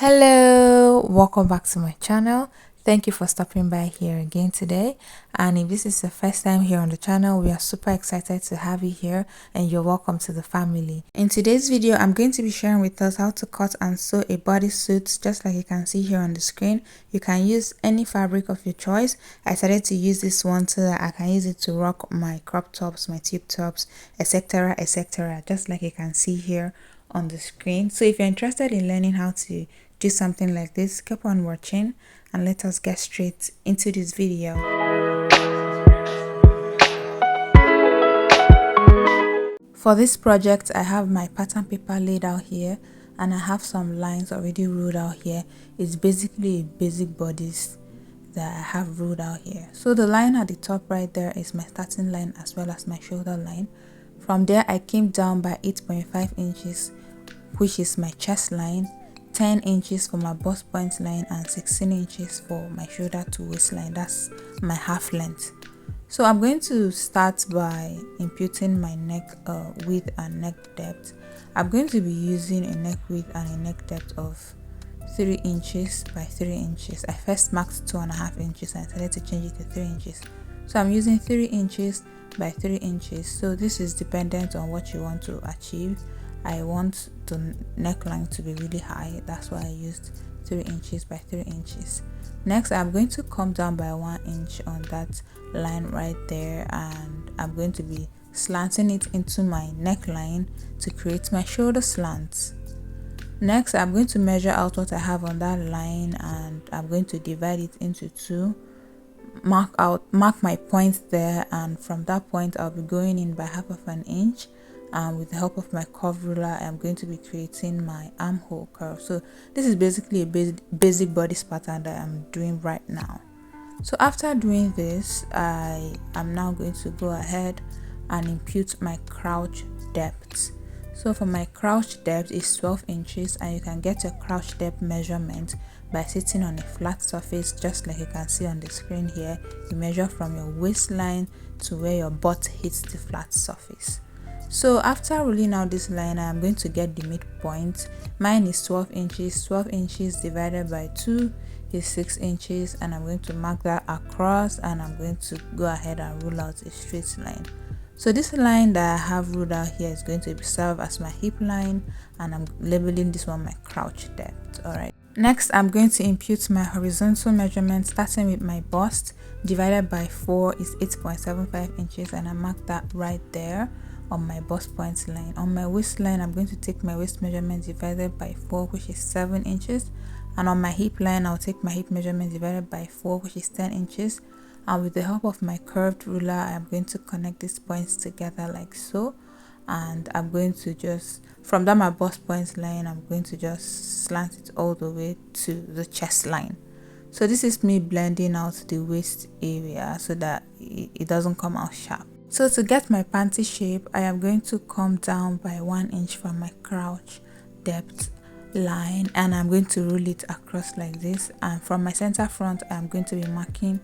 Hello, welcome back to my channel. Thank you for stopping by here again today. And if this is the first time here on the channel, we are super excited to have you here and you're welcome to the family. In today's video, I'm going to be sharing with us how to cut and sew a bodysuit, just like you can see here on the screen. You can use any fabric of your choice. I decided to use this one so that I can use it to rock my crop tops, my tube tops, etc, etc, just like you can see here on the screen. So if you're interested in learning how to do something like this, keep on watching and let us get straight into this video. For this project, I have my pattern paper laid out here and I have some lines already ruled out here. It's basically a basic bodice that I have ruled out here. So the line at the top right there is my starting line as well as my shoulder line. From there, I came down by 8.5 inches, which is my chest line, 10 inches for my bust point line, and 16 inches for my shoulder to waistline. That's my half length. So I'm going to start by imputing my neck width and neck depth. I'm going to be using a neck width and a neck depth of 3 inches by 3 inches. I first marked 2.5 inches and I decided to change it to 3 inches. So I'm using 3 inches by 3 inches. So this is dependent on what you want to achieve. I want the neckline to be really high, that's why I used 3 inches by 3 inches. Next, I'm going to come down by 1 inch on that line right there, and I'm going to be slanting it into my neckline to create my shoulder slants. Next, I'm going to measure out what I have on that line and I'm going to divide it into 2. Mark my point there, and from that point I'll be going in by 1/2 of an inch. And with the help of my curve ruler, I'm going to be creating my armhole curve. So this is basically a basic bodice pattern that I'm doing right now. So after doing this, I am now going to go ahead and impute my crouch depth. So for my crouch depth is 12 inches, and you can get your crouch depth measurement by sitting on a flat surface, just like you can see on the screen here. You measure from your waistline to where your butt hits the flat surface. So after ruling out this line, I'm going to get the midpoint. Mine is 12 inches. 12 inches divided by 2 is 6 inches, and I'm going to mark that across, and I'm going to go ahead and rule out a straight line. So this line that I have ruled out here is going to serve as my hip line, and I'm labeling this one my crouch depth. Alright. Next, I'm going to impute my horizontal measurement, starting with my bust. Divided by 4 is 8.75 inches, and I mark that right there on my bust point line. On my waistline, I'm going to take my waist measurement divided by 4, which is 7 inches. And on my hip line, I'll take my hip measurement divided by 4, which is 10 inches. And with the help of my curved ruler, I'm going to connect these points together like so. And I'm going to just, from that my bust point line, I'm going to just slant it all the way to the chest line. So this is me blending out the waist area so that it doesn't come out sharp. So to get my panty shape, I am going to come down by 1 inch from my crouch depth line, and I'm going to rule it across like this. And from my center front, I'm going to be marking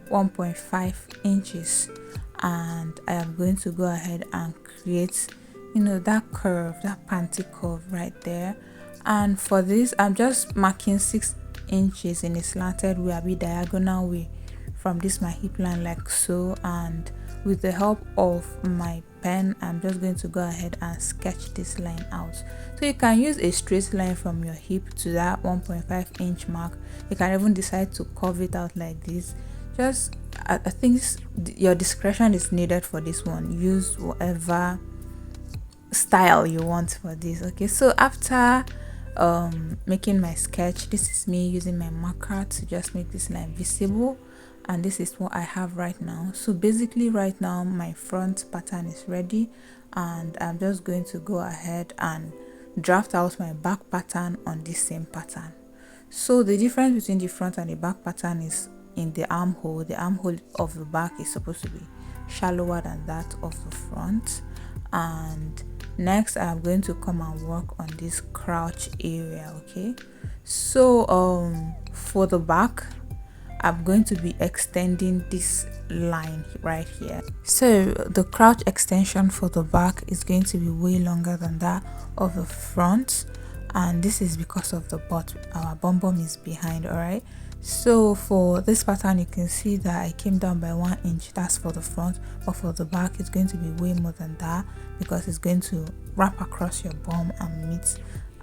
1.5 inches, and I am going to go ahead and create, that curve, that panty curve right there. And for this, I'm just marking 6 inches in a slanted way, a bit diagonal way from this my hip line like so. And with the help of my pen, I'm just going to go ahead and sketch this line out. So you can use a straight line from your hip to that 1.5 inch mark. You can even decide to curve it out like this. Just I think your discretion is needed for this one. Use whatever style you want for this. Okay, so after making my sketch, this is me using my marker to just make this line visible. And this is what I have right now. So basically right now my front pattern is ready, and I'm just going to go ahead and draft out my back pattern on this same pattern. So the difference between the front and the back pattern is in the armhole. The armhole of the back is supposed to be shallower than that of the front. And next I'm going to come and work on this crouch area. Okay, so for the back, I'm going to be extending this line right here. So the crouch extension for the back is going to be way longer than that of the front. and this is because of the butt. Our bum bum is behind. All right, so for this pattern you can see that I came down by 1 inch. That's for the front, but for the back it's going to be way more than that because it's going to wrap across your bum and meet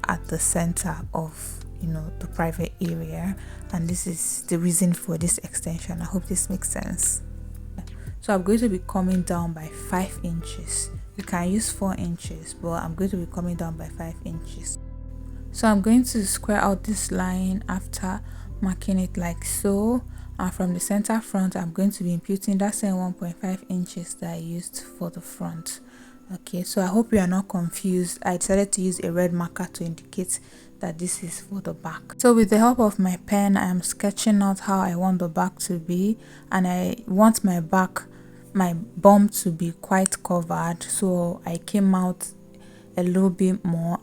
at the center of, you know, the private area. And this is the reason for this extension. I hope this makes sense. So I'm going to be coming down by 5 inches. You can use 4 inches, but I'm going to be coming down by 5 inches. So I'm going to square out this line after marking it like so, and from the center front I'm going to be imputing that same 1.5 inches that I used for the front. Okay, so I hope you are not confused. I decided to use a red marker to indicate that this is for the back. So with the help of my pen, I am sketching out how I want the back to be, and I want my bum to be quite covered, so I came out a little bit more.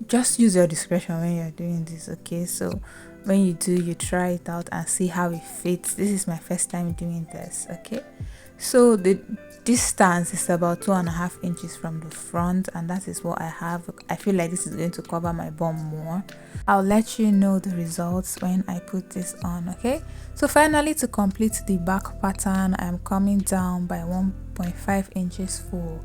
Just use your discretion when you're doing this. Okay, so when you do, you try it out and see how it fits. This is my first time doing this. Okay, so the distance is about 2.5 inches from the front, and that is what I have. I feel like this is going to cover my bum more. I'll let you know the results when I put this on. Okay, so finally, to complete the back pattern, I'm coming down by 1.5 inches for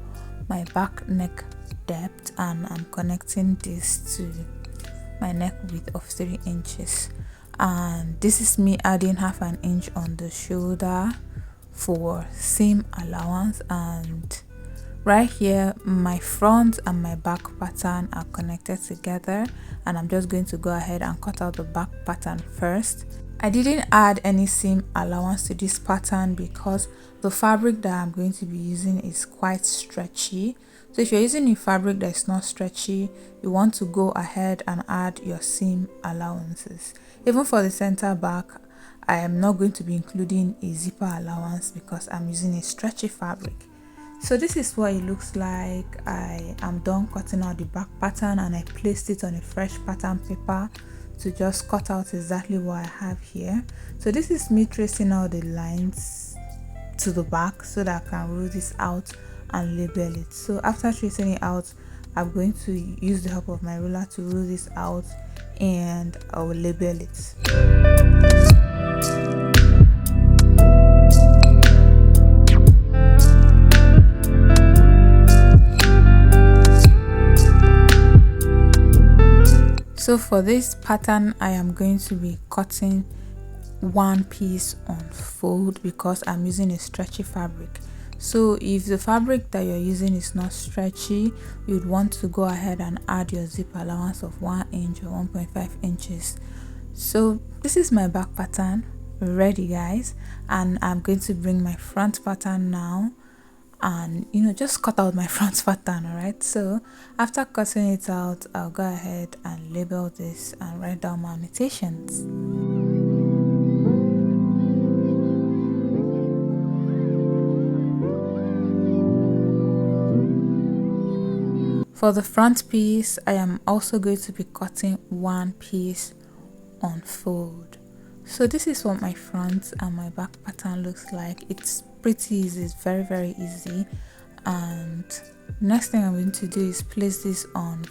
my back neck depth, and I'm connecting this to my neck width of 3 inches, and this is me adding 1/2 inch on the shoulder for seam allowance. And right here, my front and my back pattern are connected together, and I'm just going to go ahead and cut out the back pattern first. I didn't add any seam allowance to this pattern because the fabric that I'm going to be using is quite stretchy. So if you're using a fabric that is not stretchy, you want to go ahead and add your seam allowances. Even for the center back, I am not going to be including a zipper allowance because I'm using a stretchy fabric. So this is what it looks like. I am done cutting out the back pattern, and I placed it on a fresh pattern paper to just cut out exactly what I have here. So this is me tracing out the lines to the back so that I can rule this out and label it. So after tracing it out, I'm going to use the help of my ruler to rule this out, and I will label it. So for this pattern, I am going to be cutting one piece on fold because I'm using a stretchy fabric. So if the fabric that you're using is not stretchy, you'd want to go ahead and add your zip allowance of 1 inch or 1.5 inches. So this is my back pattern ready, guys, and I'm going to bring my front pattern now and, you know, just cut out my front pattern. All right, so after cutting it out, I'll go ahead and label this and write down my annotations. For the front piece, I am also going to be cutting one piece on fold. So this is what my front and my back pattern looks like. It's pretty easy, it's very easy. And next thing I'm going to do is place this on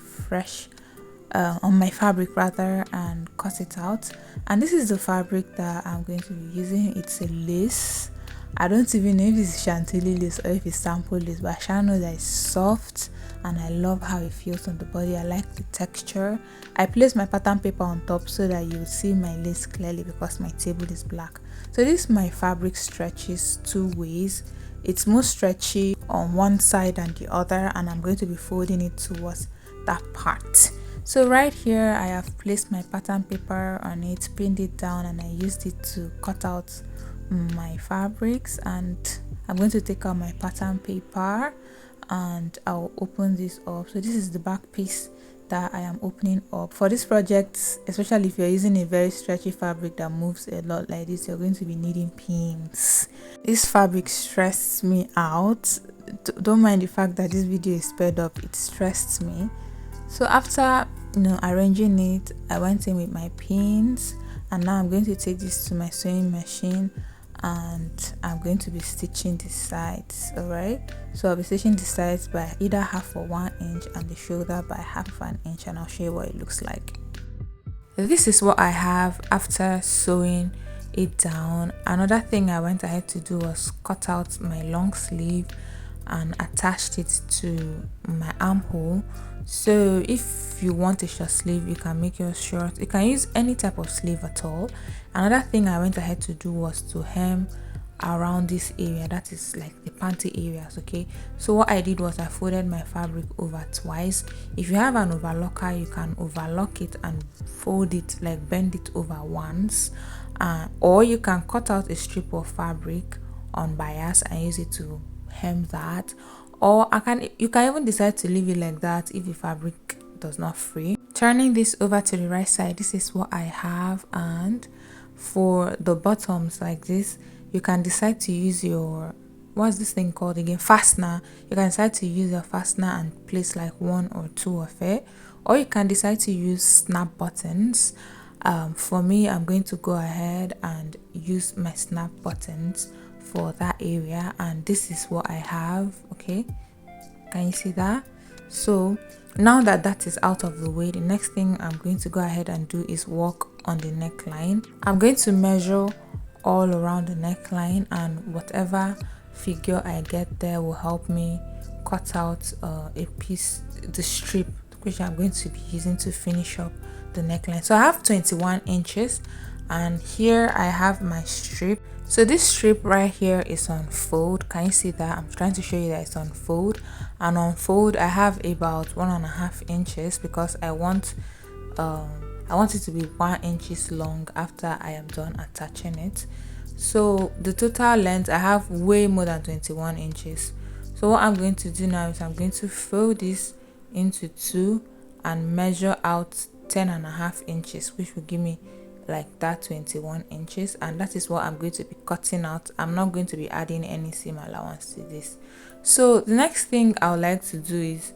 my fabric rather, and cut it out. And this is the fabric that I'm going to be using. It's a lace. I don't even know if it's Chantilly lace or if it's sample lace, but I shall know that it's soft and I love how it feels on the body. I like the texture. I placed my pattern paper on top so that you will see my lace clearly because my table is black. So this my fabric stretches two ways. It's most stretchy on one side and the other, and I'm going to be folding it towards that part. So right here I have placed my pattern paper on it, pinned it down, and I used it to cut out my fabrics. And I'm going to take out my pattern paper and I'll open this up. So this is the back piece that I am opening up. For this project, especially if you're using a very stretchy fabric that moves a lot like this, you're going to be needing pins. This fabric stressed me out. Don't mind the fact that this video is sped up, it stressed me. So after, you know, arranging it, I went in with my pins, and now I'm going to take this to my sewing machine and I'm going to be stitching the sides. All right, so I'll be stitching the sides by either half or 1 inch and the shoulder by half of an inch, and I'll show you what it looks like. This is what I have after sewing it down. Another thing I went ahead to do was cut out my long sleeve and attached it to my armhole. So if you want a short sleeve, you can make yours short. You can use any type of sleeve at all. Another thing I went ahead to do was to hem around this area, that is like the panty areas. Okay, so what I did was I folded my fabric over twice. If you have an overlocker, you can overlock it and fold it, like bend it over once, or you can cut out a strip of fabric on bias and use it to hem that, or you can even decide to leave it like that if the fabric does not fray. Turning this over to the right side, this is what I have. And for the bottoms like this, you can decide to use your, what's this thing called again, fastener. You can decide to use your fastener and place like 1 or 2 of it, or you can decide to use snap buttons. For me, I'm going to go ahead and use my snap buttons for that area, and this is what I have. Okay, can you see that? So now that that is out of the way, the next thing I'm going to go ahead and do is work on the neckline. I'm going to measure all around the neckline, and whatever figure I get there will help me cut out a piece, the strip, which I'm going to be using to finish up the neckline. So I have 21 inches, and here I have my strip. So this strip right here is on fold. Can you see that? I'm trying to show you that it's on fold, and on fold I have about 1.5 inches because I want it to be 1 inch long after I am done attaching it. So the total length, I have way more than 21 inches. So what I'm going to do now is I'm going to fold this into 2 and measure out 10.5 inches, which will give me like that 21 inches, and that is what I'm going to be cutting out. I'm not going to be adding any seam allowance to this. So the next thing I would like to do is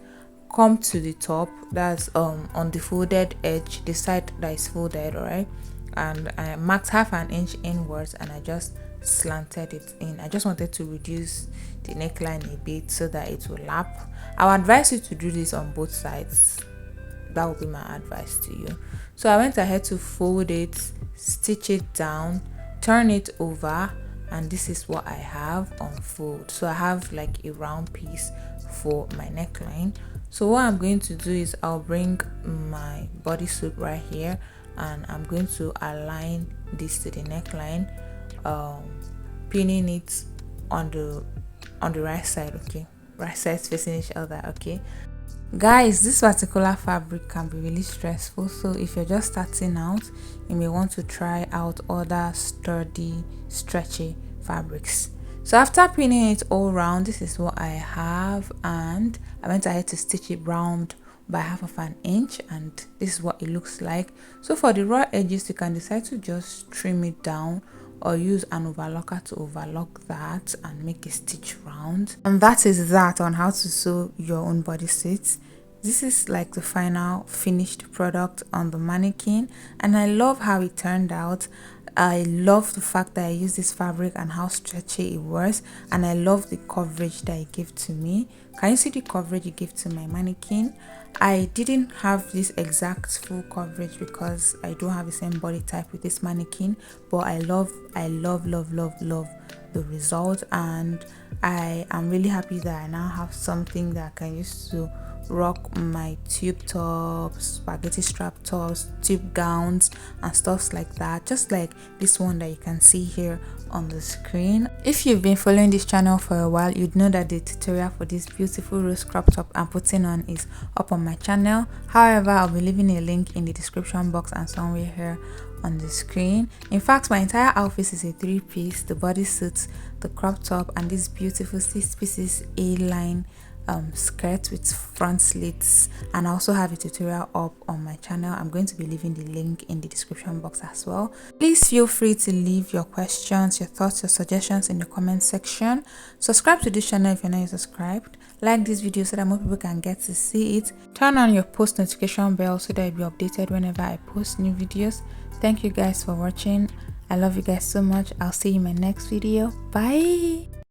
come to the top, that's on the folded edge, the side that is folded, all right, and I marked half an inch inwards and I just slanted it in. I just wanted to reduce the neckline a bit so that it will lap. I would advise you to do this on both sides. That would be my advice to you. So I went ahead to fold it, stitch it down, turn it over, and this is what I have on fold. So I have like a round piece for my neckline. So what I'm going to do is I'll bring my bodysuit right here, and I'm going to align this to the neckline, pinning it on the right side. Okay, right sides facing each other. Okay guys, this particular fabric can be really stressful, so if you're just starting out, you may want to try out other sturdy, stretchy fabrics. So after pinning it all round, this is what I have, and I went ahead to stitch it round by half of an inch, and this is what it looks like. So for the raw edges, you can decide to just trim it down or use an overlocker to overlock that and make a stitch round. And that is that on how to sew your own bodysuit. This is like the final finished product on the mannequin, and I love how it turned out. I love the fact that I used this fabric and how stretchy it was, and I love the coverage that it gave to me. Can you see the coverage it gave to my mannequin? I didn't have this exact full coverage because I don't have the same body type with this mannequin, but I love the result, and I am really happy that I now have something that I can use to rock my tube tops, spaghetti strap tops, tube gowns and stuffs like that, just like this one that you can see here on the screen. If you've been following this channel for a while, you'd know that the tutorial for this beautiful rose crop top I'm putting on is up on my channel. However, I'll be leaving a link in the description box and somewhere here on the screen. In fact, my entire outfit is a 3-piece: the bodysuit, the crop top, and this beautiful 6 pieces A-line skirt with front slits, and I also have a tutorial up on my channel. I'm going to be leaving the link in the description box as well. Please feel free to leave your questions, your thoughts, your suggestions in the comment section. Subscribe to this channel if you're not yet subscribed. Like this video so that more people can get to see it. Turn on your post notification bell so that you'll be updated whenever I post new videos. Thank you guys for watching. I love you guys so much. I'll see you in my next video. Bye.